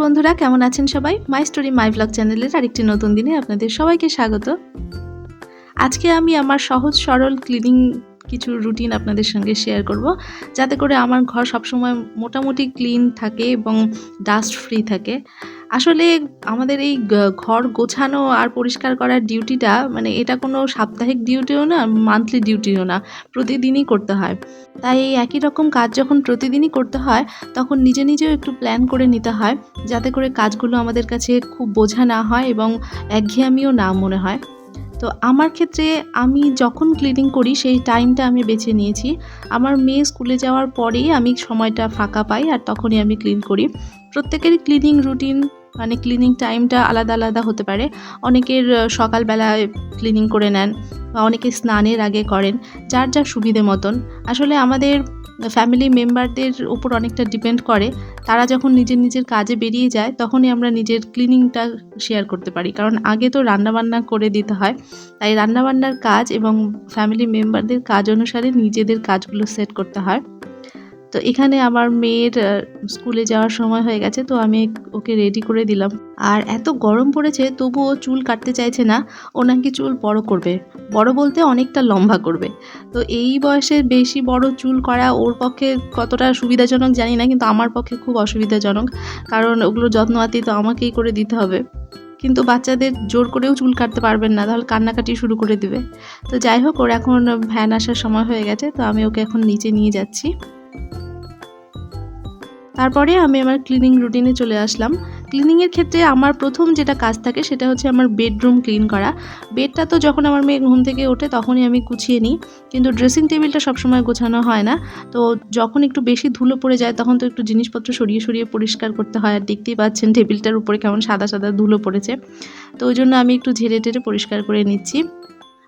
বন্ধুরা, কেমন আছেন সবাই? মাই স্টোরি মাই ব্লগ চ্যানেলের আরেকটি নতুন দিনে আপনাদের সবাইকে স্বাগত। আজকে আমি আমার সহজ সরল ক্লিনিং কিছু রুটিন আপনাদের সঙ্গে শেয়ার করব, যাতে করে আমার ঘর সবসময় মোটামুটি ক্লিন থাকে এবং ডাস্ট ফ্রি থাকে। আসলে আমাদের এই ঘর গোছানো আর পরিষ্কার করার ডিউটিটা এটা কোনো সাপ্তাহিক ডিউটিও না, মান্থলি ডিউটিও না, প্রতিদিনই করতে হয়। তাই এই একই রকম কাজ যখন প্রতিদিনই করতে হয়, তখন নিজেও একটু প্ল্যান করে নিতে হয়, যাতে করে কাজগুলো আমাদের কাছে খুব বোঝা না হয় এবং একঘেয়েমিও না মনে হয়। তো আমার ক্ষেত্রে আমি যখন ক্লিনিং করি সেই টাইমটা আমি বেছে নিয়েছি। আমার মেয়ে স্কুলে যাওয়ার পরেই আমি সময়টা ফাঁকা পাই, আর তখনই আমি ক্লিন করি। প্রত্যেকেরই ক্লিনিং রুটিন ক্লিনিং টাইমটা আলাদা হতে পারে। অনেকের সকালবেলায় ক্লিনিং করে নেন, বা অনেকে স্নানের আগে করেন, যার সুবিধে মতন। আসলে আমাদের ফ্যামিলি মেম্বারদের উপর অনেকটা ডিপেন্ড করে। তারা যখন নিজের কাজে বেরিয়ে যায়, তখনই আমরা নিজের ক্লিনিংটা শেয়ার করতে পারি, কারণ আগে তো রান্নাবান্না করে দিতে হয়। তাই রান্নাবান্নার কাজ এবং ফ্যামিলি মেম্বারদের কাজ অনুসারে নিজেদের কাজগুলো সেট করতে হয়। তো এখানে আমার মেয়ের স্কুলে যাওয়ার সময় হয়ে গেছে, তো আমি ওকে রেডি করে দিলাম। আর এত গরম পড়েছে, তবুও চুল কাটতে চাইছে না। ও নাকি চুল বড় করবে, বড় বলতে অনেকটা লম্বা করবে। তো এই বয়সে বেশি বড় চুল করা ওর পক্ষে কতটা সুবিধাজনক জানি না, কিন্তু আমার পক্ষে খুব অসুবিধাজনক, কারণ ওগুলো যত্নআত্তি তো আমাকেই করে দিতে হবে। কিন্তু বাচ্চাদের জোর করেও চুল কাটতে পারবেন না, তাহলে কান্নাকাটি শুরু করে দেবে। তো যাই হোক, ওর এখন ভ্যান আসার সময় হয়ে গেছে, তো আমি ওকে এখন নিচে নিয়ে যাচ্ছি। তারপরে আমি আমার ক্লিনিং রুটিনে চলে আসলাম। ক্লিনিংয়ের ক্ষেত্রে আমার প্রথম যেটা কাজ থাকে সেটা হচ্ছে আমার বেডরুম ক্লিন করা। বেডটা তো যখন আমার মেয়ে ঘুম থেকে ওঠে তখনই আমি গুছিয়ে নিই, কিন্তু ড্রেসিং টেবিলটা সবসময় গোছানো হয় না। তো যখন একটু বেশি ধুলো পড়ে যায়, তখন তো একটু জিনিসপত্র সরিয়ে পরিষ্কার করতে হয়। আর দেখতেই পাচ্ছেন টেবিলটার উপরে কেমন সাদা ধুলো পড়েছে। তো ওই জন্য আমি একটু ঝেড়ে পরিষ্কার করে নিচ্ছি।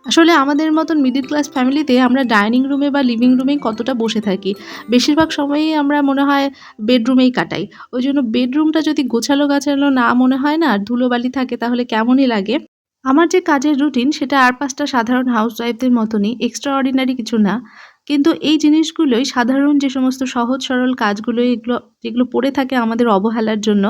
আসলে আমাদের মতন মিডল ক্লাস ফ্যামিলিতে আমরা ডাইনিং রুমে বা লিভিং রুমেই কতটা বসে থাকি। বেশিরভাগ সময়ই আমরা মনে হয় বেডরুমেই কাটাই। ওইজন্য বেডরুমটা যদি গোছালো না মনে হয় না, আর ধুলোবালি থাকে, তাহলে কেমনই লাগে। আমার যে কাজের রুটিন সেটা আর ৫ টা সাধারণ হাউসওয়াইফদের মতনই, এক্সট্রা অর্ডিনারি কিছু না। কিন্তু এই জিনিসগুলোই সাধারণ যে সমস্ত সহজ সরল কাজগুলো, যেগুলো পড়ে থাকে আমাদের অবহেলার জন্য,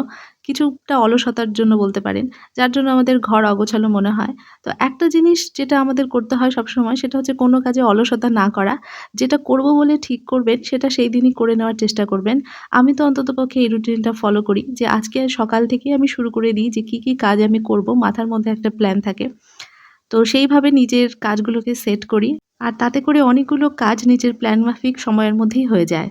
কিছুটা অলসতার জন্য বলতে পারেন, যার জন্য আমাদের ঘর অগোছালো মনে হয়। তো একটা জিনিস যেটা আমাদের করতে হয় সবসময়, সেটা হচ্ছে কোনো কাজে অলসতা না করা। যেটা করব বলে ঠিক করবেন সেটা সেই দিনই করে নেওয়ার চেষ্টা করবেন। আমি তো অন্ততপক্ষে এই রুটিনটা ফলো করি, যে আজকে সকাল থেকেই আমি শুরু করে দিই যে কী কাজ আমি করব, মাথার মধ্যে একটা প্ল্যান থাকে। তো সেইভাবে নিজের কাজগুলোকে সেট করি, আর তাতে করে অনেকগুলো কাজ নিজের প্ল্যান মাফিক সময়ের মধ্যেই হয়ে যায়।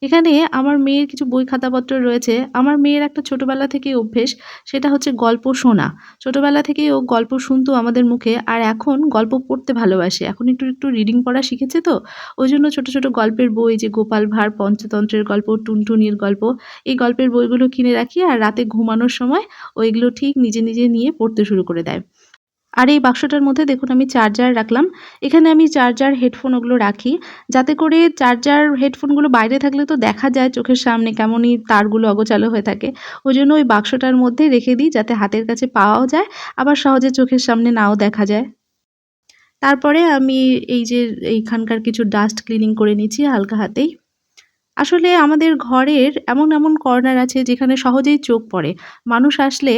এখানে আমার মেয়ের কিছু বই খাতাপত্র রয়েছে। আমার মেয়ের একটা ছোটবেলা থেকেই অভ্যেস, সেটা হচ্ছে গল্প শোনা। ছোটবেলা থেকেই ও গল্প শুনতো আমাদের মুখে, আর এখন গল্প পড়তে ভালোবাসে। এখন একটু রিডিং পড়া শিখেছে তো, ওইজন্য ছোট গল্পের বই, যে গোপাল ভাঁড় পঞ্চতন্ত্রের গল্প, টুনটুনির গল্প, এই গল্পের বইগুলো কিনে রাখি, আর রাতে ঘুমানোর সময় ওইগুলো ঠিক নিজে নিয়ে পড়তে শুরু করে দেয়। আর এই বাক্সটার মধ্যে দেখুন আমি চার্জার রাখলাম। এখানে আমি চার্জার, হেডফোন ওগুলো রাখি, যাতে করে চার্জার, হেডফোনগুলো বাইরে থাকলে তো দেখা যায় চোখের সামনে কেমনই তারগুলো অগোছালো হয়ে থাকে। ওইজন্য ওই বাক্সটার মধ্যে রেখে দিই, যাতে হাতের কাছে পাওয়াও যায়, আবার সহজে চোখের সামনে নাও দেখা যায়। তারপরে আমি এই যে এইখানকার কিছু ডাস্ট ক্লিনিং করে নিচ্ছি হালকা হাতেই। আসলে আমাদের ঘরের এমন কর্নার আছে যেখানে সহজেই চোখ পড়ে। মানুষ আসলে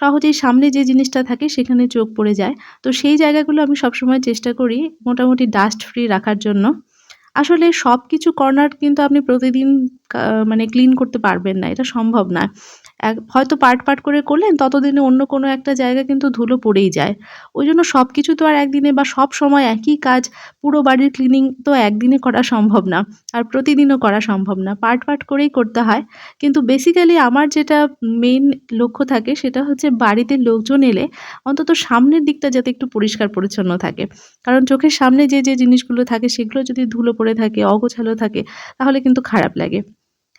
সহজেই সামনে যে জিনিসটা থাকে সেখানে চোখ পড়ে যায়। তো সেই জায়গাগুলো আমি সবসময় চেষ্টা করি মোটামুটি ডাস্ট ফ্রি রাখার জন্য। আসলে সবকিছু কর্নার কিন্তু আপনি প্রতিদিন কা ক্লিন করতে পারবেন না। এটা সম্ভব না। হয়তো পার্ট করে করলেন, ততদিনে অন্য কোনো একটা জায়গা কিন্তু ধুলো পড়েই যায়। ওইজন্য সবকিছু তো আর একদিনে বা সবসময় একই কাজ, পুরো বাড়ির ক্লিনিং তো একদিনে করা সম্ভব না। আর প্রতিদিনও করা সম্ভব না। পার্ট করেই করতে হয়। কিন্তু বেসিক্যালি আমার যেটা মেইন লক্ষ্য থাকে, সেটা হচ্ছে বাড়িতে লোকজন এলে অন্তত সামনের দিকটা যাতে একটু পরিষ্কার পরিচ্ছন্ন থাকে। কারণ চোখের সামনে যে জিনিসগুলো থাকে, সেগুলো যদি ধুলো পড়ে থাকে, অগোছালো থাকে, তাহলে কিন্তু খারাপ লাগে।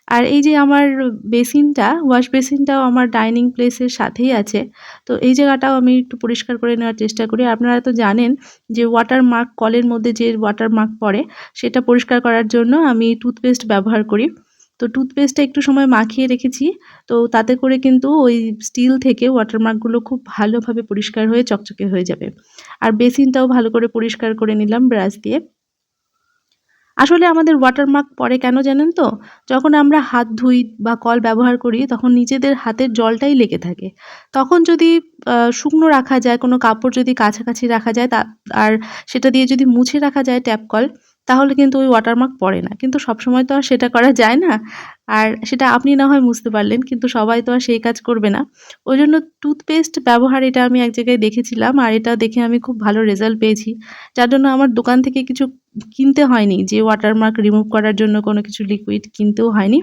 আর এই যে আমার বেসিনটা, ওয়াশ বেসিনটাও আমার ডাইনিং প্লেসের সাথেই আছে। তো এই জায়গাটাও আমি একটু পরিষ্কার করে নেওয়ার চেষ্টা করি। আপনারা তো জানেন যে ওয়াটার মার্ক, কলের মধ্যে যে ওয়াটার মার্ক পড়ে, সেটা পরিষ্কার করার জন্য আমি টুথপেস্ট ব্যবহার করি। তো টুথপেস্টটা একটু সময় মাখিয়ে রেখেছি। তো তাতে করে কিন্তু ওই স্টিল থেকে ওয়াটার মার্কগুলো খুব ভালোভাবে পরিষ্কার হয়ে চকচকে হয়ে যাবে। আর বেসিনটাও ভালো করে পরিষ্কার করে নিলাম ব্রাশ দিয়ে। আসলে আমাদের ওয়াটারমার্ক পড়ে কেন জানেন তো? যখন আমরা হাত ধুই বা কল ব্যবহার করি তখন নিজেদের হাতের জলটাই লেগে থাকে। তখন যদি শুকনো রাখা যায়, কোনো কাপড় যদি কাছাকাছি রাখা যায় আর সেটা দিয়ে যদি মুছে রাখা যায় ট্যাপ কল, তাহলে কিন্তু ওই ওয়াটারমার্ক পড়ে না। কিন্তু সবসময় তো আর সেটা করা যায় না। আর সেটা আপনি না হয় বুঝতে পারলেন, কিন্তু সবাই তো আর সেই কাজ করবে না। ওইজন্য টুথপেস্ট ব্যবহার এটা আমি এক জায়গায় দেখেছিলাম আর এটা দেখে আমি খুব ভালো রেজাল্ট পেয়েছি। যার জন্য আমার দোকান থেকে কিছু কিনতে হয়নি, যে ওয়াটারমার্ক রিমুভ করার জন্য কোনো কিছু লিকুইড কিনতেও হয়নি।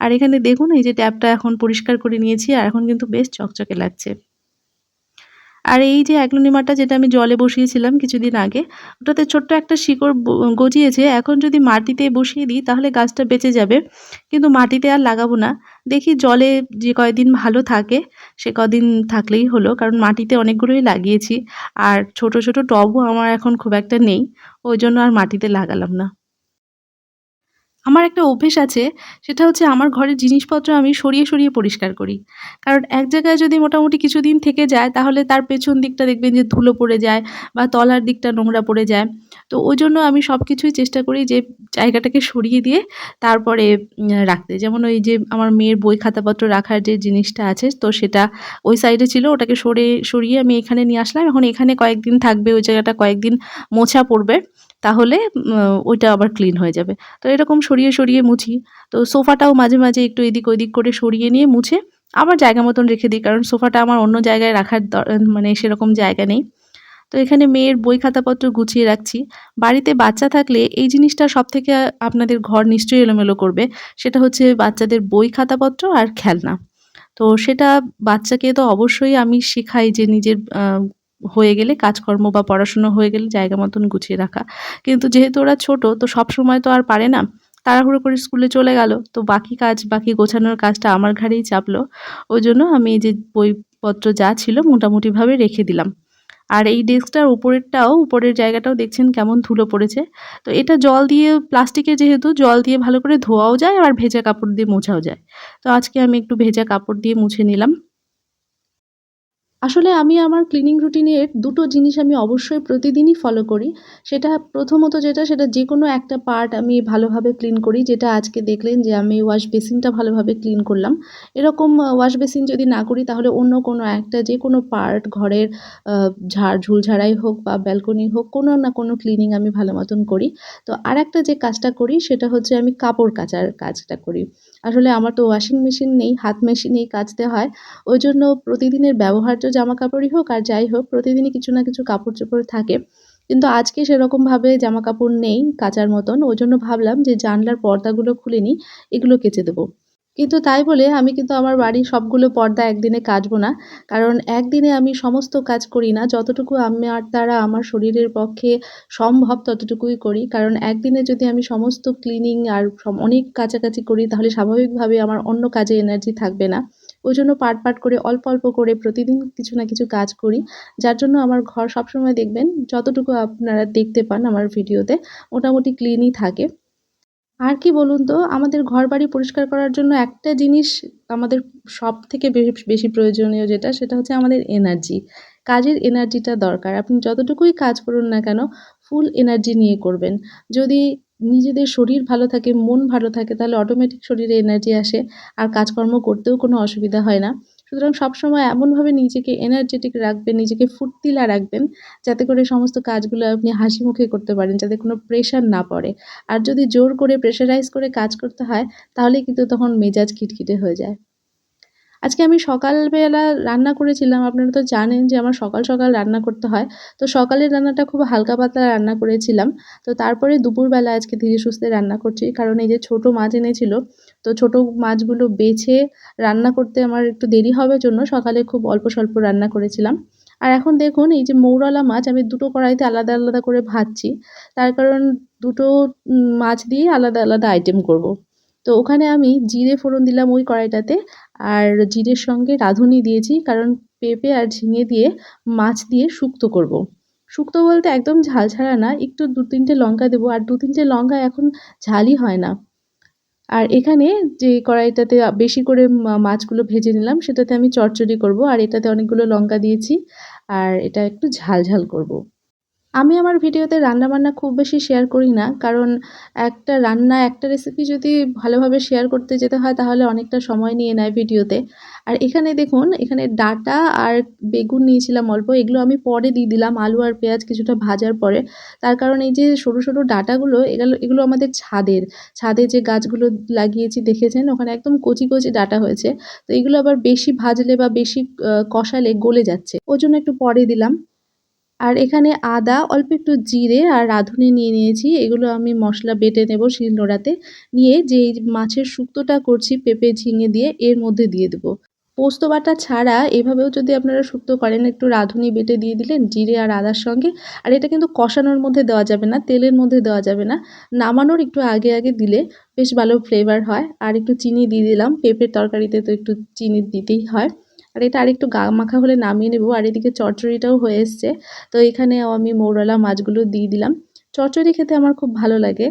আর এখানে দেখুন এই যে ট্যাপটা এখন পরিষ্কার করে নিয়েছি আর এখন কিন্তু বেশ চকচকে লাগছে। আর এই যে অ্যাগ্লোনিমাটা যেটা আমি জলে বসিয়েছিলাম কিছুদিন আগে, ওটাতে ছোট্ট একটা শিকড় গজিয়েছে। এখন যদি মাটিতে বসিয়ে দিই তাহলে গাছটা বেঁচে যাবে। কিন্তু মাটিতে আর লাগাবো না। দেখি জলে যে কয়দিন ভালো থাকে সে কদিন থাকলেই হলো। কারণ মাটিতে অনেকগুলোই লাগিয়েছি। আর ছোট, ছোট টবও আমার এখন খুব একটা নেই। ওইজন্য আর মাটিতে লাগালাম না। আমার একটা অভ্যেস আছে, সেটা হচ্ছে আমার ঘরের জিনিসপত্র আমি সরিয়ে, সরিয়ে পরিষ্কার করি। কারণ এক জায়গায় যদি মোটামুটি কিছুদিন থেকে যায় তাহলে তার পেছন দিকটা দেখবেন যে ধুলো পড়ে যায় বা তলার দিকটা নোংরা পড়ে যায়। তো ওইজন্য আমি সবকিছুই চেষ্টা করি যে জায়গাটাকে সরিয়ে দিয়ে তারপরে রাখতে। যেমন ওই যে আমার মেয়ের বই খাতাপত্র রাখার যে জিনিসটা আছে তো সেটা ওই সাইডে ছিল, ওটাকে সরিয়ে আমি এখানে নিয়ে আসলাম। এখন এখানে কয়েকদিন থাকবে, ওই জায়গাটা কয়েকদিন মোছা পড়বে। তাহলে ওইটা আবার ক্লিন হয়ে যাবে। তো এরকম সরিয়ে, সরিয়ে মুছি। তো সোফাটাও মাঝে, মাঝে একটু এদিক ওদিক করে সরিয়ে নিয়ে মুছে আবার জায়গা মতন রেখে দিই। কারণ সোফাটা আমার অন্য জায়গায় রাখার মানে সেরকম জায়গা নেই। তো এখানে মেয়ের বই খাতাপত্র গুছিয়ে রাখছি। বাড়িতে বাচ্চা থাকলে এই জিনিসটা সবথেকে আপনাদের ঘর নিশ্চয়ই এলোমেলো করবে। সেটা হচ্ছে বাচ্চাদের বই খাতাপত্র আর খেলনা। তো সেটা বাচ্চাকে তো অবশ্যই আমি শেখাই যে নিজের হয়ে গেলে কাজকর্ম বা পড়াশুনো হয়ে গেলে জায়গা মতন গুছিয়ে রাখা। কিন্তু যেহেতু ওরা ছোট তো সবসময় তো আর পারে না। তাড়াহুড়ো করে স্কুলে চলে গেল। তো বাকি কাজ, বাকি গোছানোর কাজটা আমার ঘাড়েই চাপলো। ওইজন্য আমি এই যে বইপত্র যা ছিল মোটামুটিভাবে রেখে দিলাম। আর এই ডেস্কটার উপরের জায়গাটাও দেখছেন কেমন ধুলো পড়েছে। তো এটা জল দিয়ে, প্লাস্টিকের যেহেতু জল দিয়ে ভালো করে ধোয়াও যায় আবার ভেজা কাপড় দিয়ে মোছাও যায়। তো আজকে আমি একটু ভেজা কাপড় দিয়ে মুছে নিলাম। আসলে আমি আমার ক্লিনিং রুটিনের দুটো জিনিস আমি অবশ্যই প্রতিদিনই ফলো করি। সেটা প্রথমত যেটা, সেটা যেকোনো একটা পার্ট আমি ভালোভাবে ক্লিন করি। যেটা আজকে দেখলেন যে আমি ওয়াশ বেসিনটা ভালোভাবে ক্লিন করলাম। এরকম ওয়াশ বেসিন যদি না করি তাহলে অন্য কোনো একটা যেকোনো পার্ট ঘরের আ ঝুল ঝাড়াই হোক বা ব্যালকনি হোক, কোনো না কোনো ক্লিনিং আমি ভালো মতন করি। তো আরেকটা যে কাজটা করি সেটা হচ্ছে আমি কাপড় কাচার কাজটা করি। আসলে আমার তো ওয়াশিং মেশিন নেই, হাত মেশিনেই কাচতে হয়। ওইজন্য প্রতিদিনের ব্যবহার্য জামাকাপড়ই হোক আর যাই হোক, প্রতিদিনই কিছু না কিছু কাপড়-চোপড় থাকে। কিন্তু আজকে সেরকমভাবে জামাকাপড় নেই কাচার মতন। ওইজন্য ভাবলাম যে জানলার পর্দাগুলো খুলে নিই, এগুলো কেচে দেবো। কিন্তু তাই বলে আমি কিন্তু আমার বাড়ির সবগুলো পর্দা একদিনে কাচবো না। কারণ একদিনে আমি সমস্ত কাজ করি না। যতটুকু আমার দ্বারা আমার শরীরের পক্ষে সম্ভব ততটুকুই করি। কারণ একদিনে যদি আমি সমস্ত ক্লিনিং আর অনেক কাচাকাচি করি তাহলে স্বাভাবিকভাবে আমার অন্য কাজে এনার্জি থাকবে না। ওইজন্য পার্ট, পার্ট করে অল্প, অল্প করে প্রতিদিন কিছু না কিছু কাজ করি। যার জন্য আমার ঘর সবসময় দেখবেন যতটুকু আপনারা দেখতে পান আমার ভিডিওতে মোটামুটি ক্লিনই থাকে। আর কি বলুন তো, আমাদের ঘরবাড়ি পরিষ্কার করার জন্য একটা জিনিস আমাদের সবথেকে বেশি প্রয়োজনীয় যেটা, সেটা হচ্ছে আমাদের এনার্জি। কাজের এনার্জিটা দরকার। আপনি যতটুকুই কাজ করুন না কেন, ফুল এনার্জি নিয়ে করবেন। যদি নিজেদের শরীর ভালো থাকে, মন ভালো থাকে, তাহলে অটোমেটিক শরীরে এনার্জি আসে। আর কাজকর্ম করতেও কোনো অসুবিধা হয় না। সুতরাং সবসময় এমনভাবে নিজেকে এনার্জেটিক রাখবেন, নিজেকে ফুর্তিলা রাখবেন, যাতে করে সমস্ত কাজগুলো আপনি হাসিমুখে করতে পারেন, যাতে কোনো প্রেশার না পড়ে। আর যদি জোর করে প্রেশারাইজ করে কাজ করতে হয়, তাহলে কিন্তু তখন মেজাজ খিটখিটে হয়ে যায়। আজকে আমি সকালবেলা রান্না করেছিলাম। আপনারা তো জানেন যে আমার সকাল, সকাল রান্না করতে হয়। তো সকালের রান্নাটা খুব হালকা পাতলা রান্না করেছিলাম। তো তারপরে দুপুরবেলা আজকে ধীরে সুস্থে রান্না করছি। কারণ এই যে ছোট মাছ এনেছিল, তো ছোট মাছগুলো বেছে রান্না করতে আমার একটু দেরি হবে জন্য সকালে খুব অল্প স্বল্প রান্না করেছিলাম। আর এখন দেখুন এই যে মৌরলা মাছ আমি দুটো কড়াইতে আলাদা, আলাদা করে ভাজছি। তার কারণ দুটো মাছ দিয়ে আলাদা, আলাদা আইটেম করব। তো ওখানে আমি জিরে ফোড়ন দিলাম ওই কড়াইটাতে। আর জিরের সঙ্গে রাঁধুনি দিয়েছি, কারণ পেঁপে আর ঝিঙে দিয়ে মাছ দিয়ে শুক্তো করব। শুক্তো বলতে একদম ঝাল ছাড়া না, একটু ২-৩ টে লঙ্কা দেবো আর ২-৩ টে লঙ্কা এখন ঝালই হয় না। আর এখানে যে কড়াইটাতে বেশি করে মাছগুলো ভেজে নিলাম সেটাতে আমি চচ্চড়ি করব আর এটাতে অনেকগুলো লঙ্কা দিয়েছি আর এটা একটু ঝাল, ঝাল করব। আমি আমার ভিডিওতে রান্নাবান্না খুব বেশি শেয়ার করি না। কারণ একটা রেসিপি যদি ভালোভাবে শেয়ার করতে যেতে হয় তাহলে অনেকটা সময় নিয়ে নেয় ভিডিওতে। আর এখানে দেখুন, এখানে ডাঁটা আর বেগুন নিয়েছিলাম অল্প, এগুলো আমি পরে দিয়ে দিলাম আলু আর পেঁয়াজ কিছুটা ভাজার পরে। তার কারণ এই যে সরু, সরু ডাঁটাগুলো এগুলো আমাদের ছাদের। ছাদে যে গাছগুলো লাগিয়েছি দেখেছেন, ওখানে একদম কচি, কচি ডাঁটা হয়েছে। তো এগুলো আবার বেশি ভাজলে বা বেশি কষালে গলে যাচ্ছে। ওজন্য একটু পরে দিলাম। আর এখানে আদা, অল্প একটু জিরে আর রাঁধুনি নিয়ে নিয়েছি। এগুলো আমি মসলা বেটে নেব শিলনোড়াতে। নিয়ে যেই মাছের শুক্তোটা করছি পেঁপে, ঝিঙে দিয়ে এর মধ্যে দিয়ে দেব। পোস্ত বাটা ছাড়া এভাবেও যদি আপনারা শুক্তো করেন, একটু রাঁধুনি বেটে দিয়ে দিলেন জিরে আর আদার সঙ্গে। আর এটা কিন্তু কষানোর মধ্যে দেওয়া যাবে না, তেলের মধ্যে দেওয়া যাবে না। নামানোর একটু আগে, আগে দিলে বেশ ভালো ফ্লেভার হয়। আর একটু চিনি দিয়ে দিলাম। পেঁপের তরকারিতে তো একটু চিনি দিতেই হয়। আর এটা আরেকটু গা মাখা হলে নামিয়ে নেব। আর এদিকে চচ্চড়িটাও হয়ে এসছে। তো এখানেও আমি মৌরলা মাছগুলো দিয়ে দিলাম। চচ্চড়ি খেতে আমার খুব ভালো লাগে।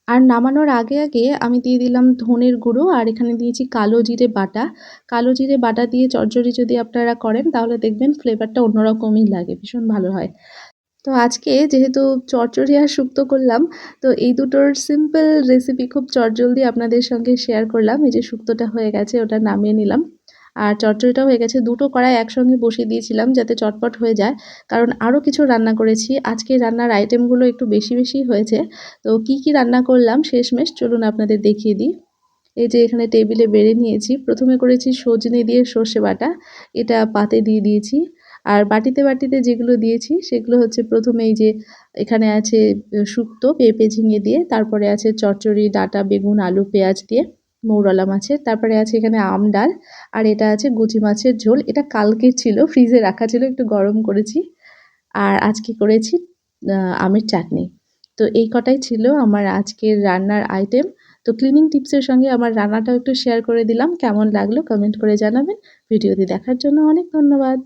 আর নামানোর আগে, আগে আমি দিয়ে দিলাম ধনের গুঁড়ো আর এখানে দিয়েছি কালো জিরে বাটা। কালো জিরে বাটা দিয়ে চচ্চড়ি যদি আপনারা করেন তাহলে দেখবেন ফ্লেভারটা অন্যরকমই লাগে, ভীষণ ভালো হয়। তো আজকে যেহেতু চচ্চড়ি আর শুক্তো করলাম, তো এই দুটোর সিম্পল রেসিপি খুব চটজলদি আপনাদের সঙ্গে শেয়ার করলাম। এই যে শুক্তোটা হয়ে গেছে, ওটা নামিয়ে নিলাম। আর চচ্চড়িটাও হয়ে গেছে। দুটো কড়াই একসঙ্গে বসিয়ে দিয়েছিলাম যাতে চটপট হয়ে যায়। কারণ আরও কিছু রান্না করেছি। আজকে রান্নার আইটেমগুলো একটু বেশি, বেশি হয়েছে। তো কি, কি রান্না করলাম শেষমেশ চলুন আপনাদের দেখিয়ে দিই। এই যে এখানে টেবিলে বেড়ে নিয়েছি। প্রথমে করেছি সজনে দিয়ে সর্ষে বাটা। এটা পাতে দিয়ে দিয়েছি। আর বাটিতে, বাটিতে যেগুলো দিয়েছি সেগুলো হচ্ছে প্রথমে এই যে এখানে আছে শুক্তো পেঁপে, ঝিঙে দিয়ে, তারপরে আছে চচ্চড়ি ডাঁটা, বেগুন, আলু, পেঁয়াজ দিয়ে মৌরলা মাছের, তারপরে আছে এখানে আম ডাল, আর এটা আছে গুচি মাছের ঝোল। এটা কালকের ছিল, ফ্রিজে রাখা ছিল, একটু গরম করেছি। আর আজকে করেছি আমের চাটনি। তো এই কটাই ছিল আমার আজকের রান্নার আইটেম। তো ক্লিনিং টিপসের সঙ্গে আমার রান্নাটাও একটু শেয়ার করে দিলাম। কেমন লাগলো কমেন্ট করে জানাবেন। ভিডিওটি দেখার জন্য অনেক ধন্যবাদ।